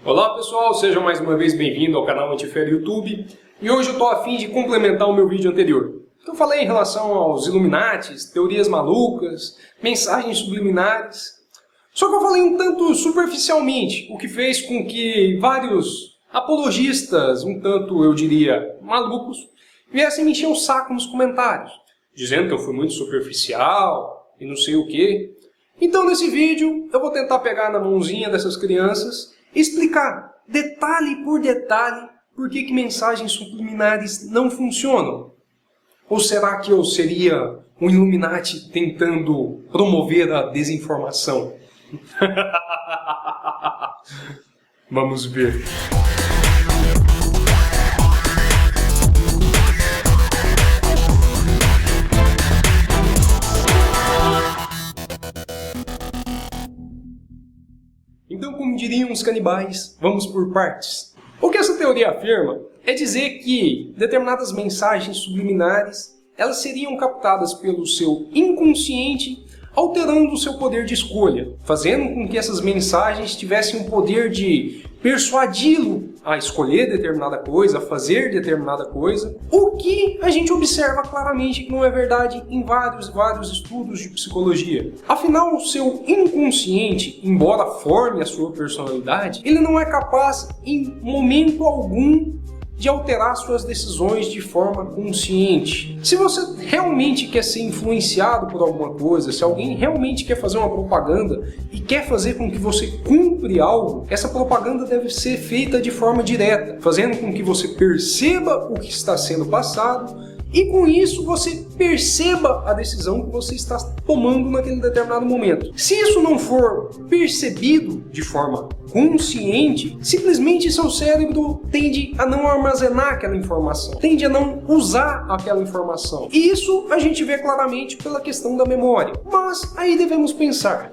Olá pessoal, sejam mais uma vez bem-vindos ao canal Antifé YouTube. E hoje eu estou a fim de complementar o meu vídeo anterior. Eu falei em relação aos Illuminatis, teorias malucas, mensagens subliminares. Só que eu falei um tanto superficialmente, o que fez com que vários apologistas, um tanto eu diria malucos, viessem me encher o saco nos comentários, dizendo que eu fui muito superficial e não sei o que. Então nesse vídeo eu vou tentar pegar na mãozinha dessas crianças e explicar, detalhe por detalhe, por que mensagens subliminares não funcionam. Ou será que eu seria um Illuminati tentando promover a desinformação? Vamos ver. Então, como diriam os canibais, vamos por partes. O que essa teoria afirma é dizer que determinadas mensagens subliminares elas seriam captadas pelo seu inconsciente, alterando o seu poder de escolha, fazendo com que essas mensagens tivessem um poder de persuadi-lo a escolher determinada coisa, a fazer determinada coisa, o que a gente observa claramente que não é verdade em vários estudos de psicologia. Afinal, o seu inconsciente, embora forme a sua personalidade, ele não é capaz em momento algum de alterar suas decisões de forma consciente. Se você realmente quer ser influenciado por alguma coisa, se alguém realmente quer fazer uma propaganda e quer fazer com que você cumpra algo, essa propaganda deve ser feita de forma direta, fazendo com que você perceba o que está sendo passado e com isso você perceba a decisão que você está tomando naquele determinado momento. Se isso não for percebido de forma consciente, simplesmente seu cérebro tende a não armazenar aquela informação, tende a não usar aquela informação. E isso a gente vê claramente pela questão da memória. Mas aí devemos pensar,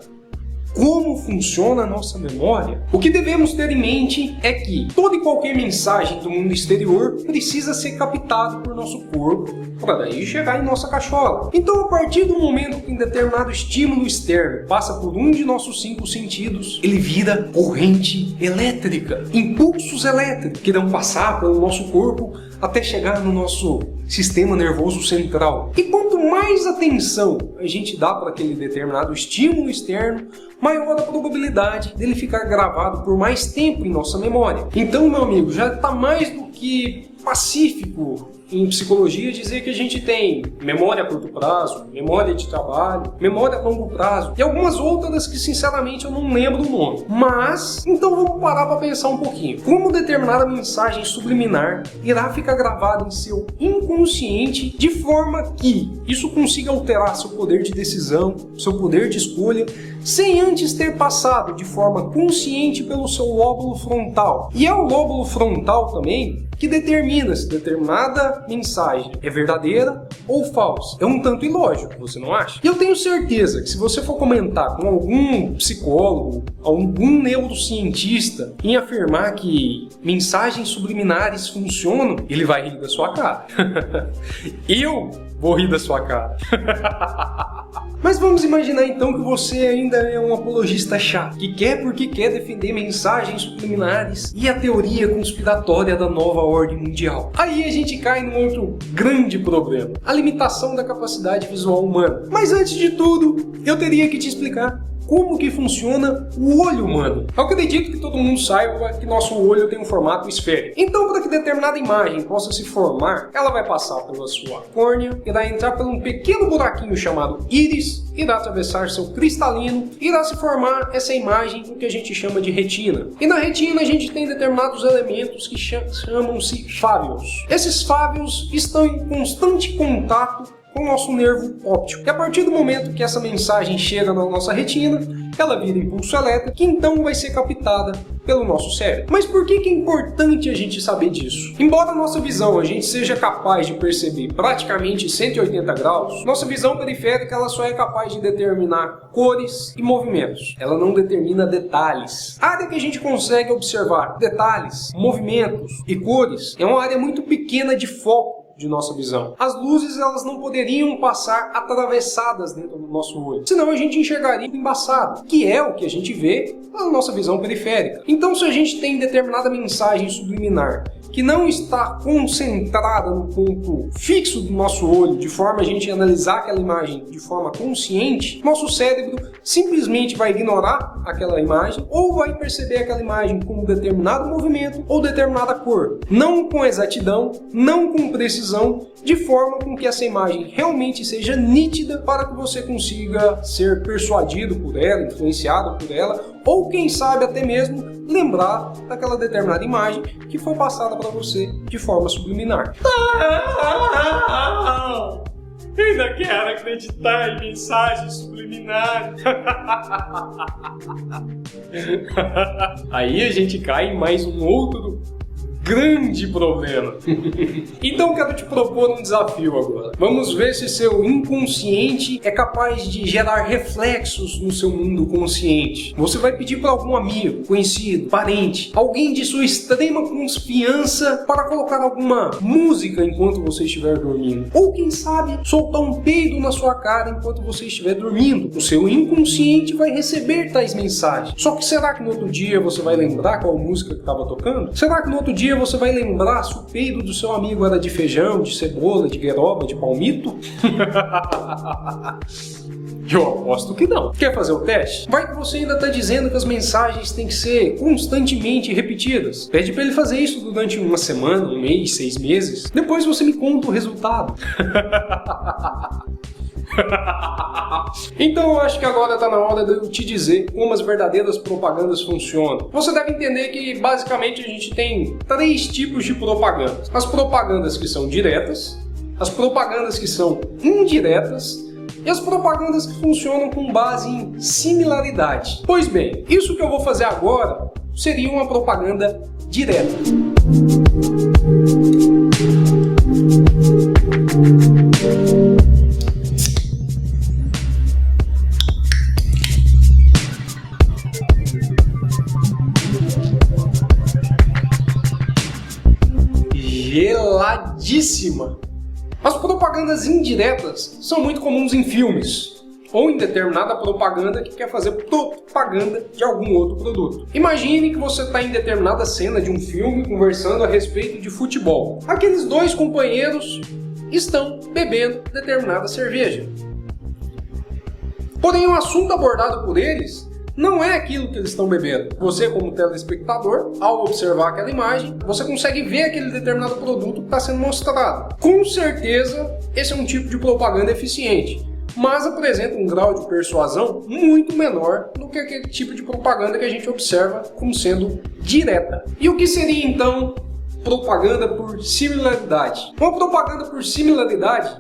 como funciona a nossa memória? O que devemos ter em mente é que toda e qualquer mensagem do mundo exterior precisa ser captada por nosso corpo para daí chegar em nossa cachola. Então, a partir do momento que um determinado estímulo externo passa por um de nossos 5 sentidos, ele vira corrente elétrica, impulsos elétricos que irão passar pelo nosso corpo até chegar no nosso sistema nervoso central. E quanto mais atenção a gente dá para aquele determinado estímulo externo, maior a probabilidade dele ficar gravado por mais tempo em nossa memória. Então, meu amigo, já está mais do que pacífico em psicologia dizer que a gente tem memória a curto prazo, memória de trabalho, memória a longo prazo e algumas outras que sinceramente eu não lembro o nome. Mas, então vamos parar para pensar um pouquinho. Como determinada mensagem subliminar irá ficar gravada em seu inconsciente de forma que isso consiga alterar seu poder de decisão, seu poder de escolha, sem antes ter passado de forma consciente pelo seu lóbulo frontal. E é o lóbulo frontal também que determina se determinada mensagem é verdadeira ou falsa. É um tanto ilógico, você não acha? E eu tenho certeza que se você for comentar com algum psicólogo, algum neurocientista em afirmar que mensagens subliminares funcionam, ele vai rir da sua cara. Eu vou rir da sua cara. Mas vamos imaginar então que você ainda é um apologista chato, que quer porque quer defender mensagens subliminares e a teoria conspiratória da nova ordem mundial. Aí a gente cai num outro grande problema, a limitação da capacidade visual humana. Mas antes de tudo, eu teria que te explicar como que funciona o olho humano. Eu acredito que todo mundo saiba que nosso olho tem um formato esférico. Então, para que determinada imagem possa se formar, ela vai passar pela sua córnea, irá entrar por um pequeno buraquinho chamado íris, irá atravessar seu cristalino, irá se formar essa imagem que a gente chama de retina. E na retina a gente tem determinados elementos que chamam-se fávios. Esses fávios estão em constante contato com o nosso nervo óptico. E a partir do momento que essa mensagem chega na nossa retina, ela vira impulso elétrico, que então vai ser captada pelo nosso cérebro. Mas por que é importante a gente saber disso? Embora a nossa visão a gente seja capaz de perceber praticamente 180 graus, nossa visão periférica ela só é capaz de determinar cores e movimentos. Ela não determina detalhes. A área que a gente consegue observar detalhes, movimentos e cores é uma área muito pequena de foco de nossa visão. As luzes elas não poderiam passar atravessadas dentro do nosso olho, senão a gente enxergaria embaçado, que é o que a gente vê na nossa visão periférica. Então, se a gente tem determinada mensagem subliminar que não está concentrada no ponto fixo do nosso olho, de forma a gente analisar aquela imagem de forma consciente, nosso cérebro simplesmente vai ignorar aquela imagem ou vai perceber aquela imagem com um determinado movimento ou determinada cor. Não com exatidão, não com precisão, de forma com que essa imagem realmente seja nítida para que você consiga ser persuadido por ela, influenciado por ela, ou quem sabe até mesmo lembrar daquela determinada imagem que foi passada para você de forma subliminar. Ainda quero acreditar em mensagens subliminares. Aí a gente cai em mais um outro grande problema. Então quero te propor um desafio agora. Vamos ver se seu inconsciente é capaz de gerar reflexos no seu mundo consciente. Você vai pedir para algum amigo, conhecido, parente, alguém de sua extrema confiança para colocar alguma música enquanto você estiver dormindo. Ou quem sabe soltar um peido na sua cara enquanto você estiver dormindo. O seu inconsciente vai receber tais mensagens. Só que será que no outro dia você vai lembrar qual música que estava tocando? Será que no outro dia você vai lembrar se o peido do seu amigo era de feijão, de cebola, de gueroba, de palmito? Eu aposto que não. Quer fazer o teste? Vai que você ainda está dizendo que as mensagens têm que ser constantemente repetidas. Pede para ele fazer isso durante uma semana, um mês, 6 meses. Depois você me conta o resultado. Então eu acho que agora está na hora de eu te dizer como as verdadeiras propagandas funcionam. Você deve entender que basicamente a gente tem 3 tipos de propagandas. As propagandas que são diretas, as propagandas que são indiretas e as propagandas que funcionam com base em similaridade. Pois bem, isso que eu vou fazer agora seria uma propaganda direta. Geladíssima. As propagandas indiretas são muito comuns em filmes ou em determinada propaganda que quer fazer propaganda de algum outro produto. Imagine que você está em determinada cena de um filme conversando a respeito de futebol. Aqueles 2 companheiros estão bebendo determinada cerveja. Porém, o assunto abordado por eles não é aquilo que eles estão bebendo. Você, como telespectador, ao observar aquela imagem, você consegue ver aquele determinado produto que está sendo mostrado. Com certeza, esse é um tipo de propaganda eficiente, mas apresenta um grau de persuasão muito menor do que aquele tipo de propaganda que a gente observa como sendo direta. E o que seria, então, propaganda por similaridade? Uma propaganda por similaridade,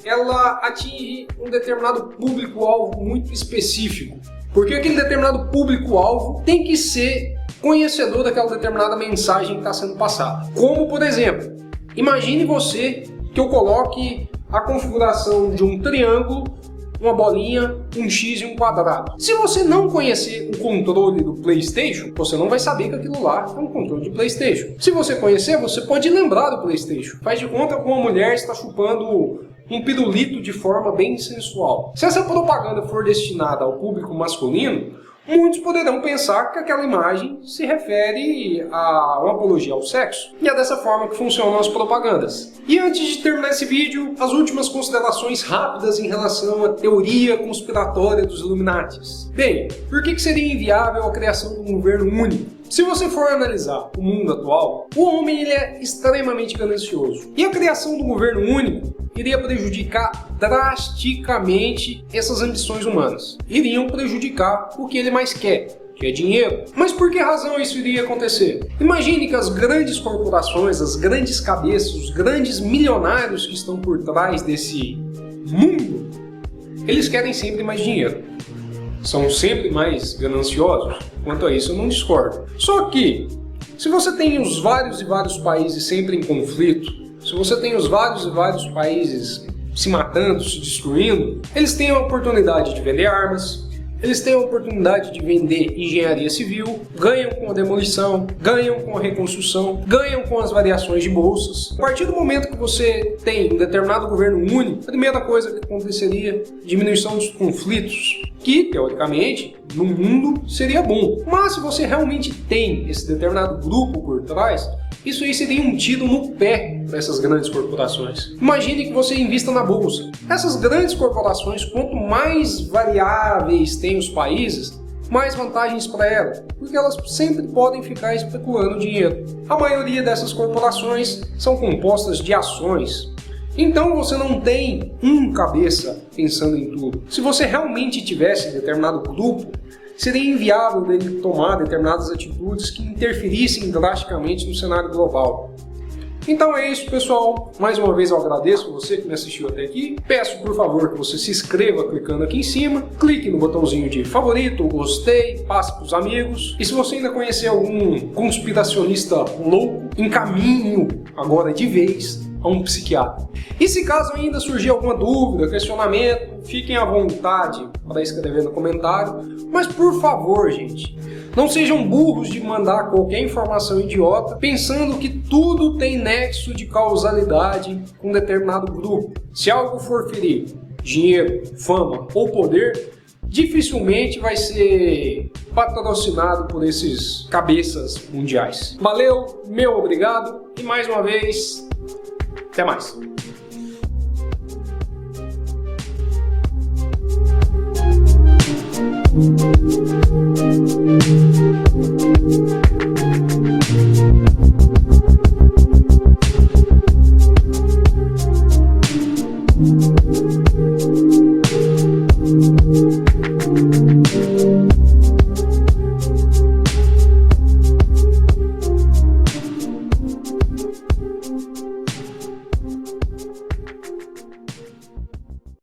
ela atinge um determinado público-alvo muito específico. Porque aquele determinado público-alvo tem que ser conhecedor daquela determinada mensagem que está sendo passada. Como, por exemplo, imagine você que eu coloque a configuração de um triângulo, uma bolinha, um X e um quadrado. Se você não conhecer o controle do PlayStation, você não vai saber que aquilo lá é um controle de PlayStation. Se você conhecer, você pode lembrar do PlayStation. Faz de conta que uma mulher está chupando um pirulito de forma bem sensual. Se essa propaganda for destinada ao público masculino, muitos poderão pensar que aquela imagem se refere a uma apologia ao sexo. E é dessa forma que funcionam as propagandas. E antes de terminar esse vídeo, as últimas considerações rápidas em relação à teoria conspiratória dos Illuminatis. Bem, por que seria inviável a criação de um governo único? Se você for analisar o mundo atual, o homem ele é extremamente ganancioso. E a criação do governo único iria prejudicar drasticamente essas ambições humanas. Iriam prejudicar o que ele mais quer, que é dinheiro. Mas por que razão isso iria acontecer? Imagine que as grandes corporações, as grandes cabeças, os grandes milionários que estão por trás desse mundo, eles querem sempre mais dinheiro. São sempre mais gananciosos. Quanto a isso eu não discordo. Só que, se você tem os vários e vários países sempre em conflito, se você tem os vários e vários países se matando, se destruindo, eles têm a oportunidade de vender armas, eles têm a oportunidade de vender engenharia civil, ganham com a demolição, ganham com a reconstrução, ganham com as variações de bolsas. A partir do momento que você tem um determinado governo único, a primeira coisa que aconteceria é diminuição dos conflitos, que, teoricamente, no mundo seria bom. Mas se você realmente tem esse determinado grupo por trás, isso aí seria um tiro no pé para essas grandes corporações. Imagine que você invista na bolsa. Essas grandes corporações, quanto mais variáveis têm os países, mais vantagens para elas, porque elas sempre podem ficar especulando dinheiro. A maioria dessas corporações são compostas de ações. Então você não tem um cabeça pensando em tudo. Se você realmente tivesse determinado grupo, seria inviável dele tomar determinadas atitudes que interferissem drasticamente no cenário global. Então é isso, pessoal. Mais uma vez eu agradeço você que me assistiu até aqui. Peço, por favor, que você se inscreva clicando aqui em cima. Clique no botãozinho de favorito, gostei, passe para os amigos. E se você ainda conhecer algum conspiracionista louco, encaminhe-o agora de vez a um psiquiatra. E se caso ainda surgir alguma dúvida, questionamento, fiquem à vontade para escrever no comentário. Mas por favor, gente, não sejam burros de mandar qualquer informação idiota pensando que tudo tem nexo de causalidade com determinado grupo. Se algo for ferir dinheiro, fama ou poder, dificilmente vai ser patrocinado por esses cabeças mundiais. Valeu, meu obrigado e mais uma vez, até mais.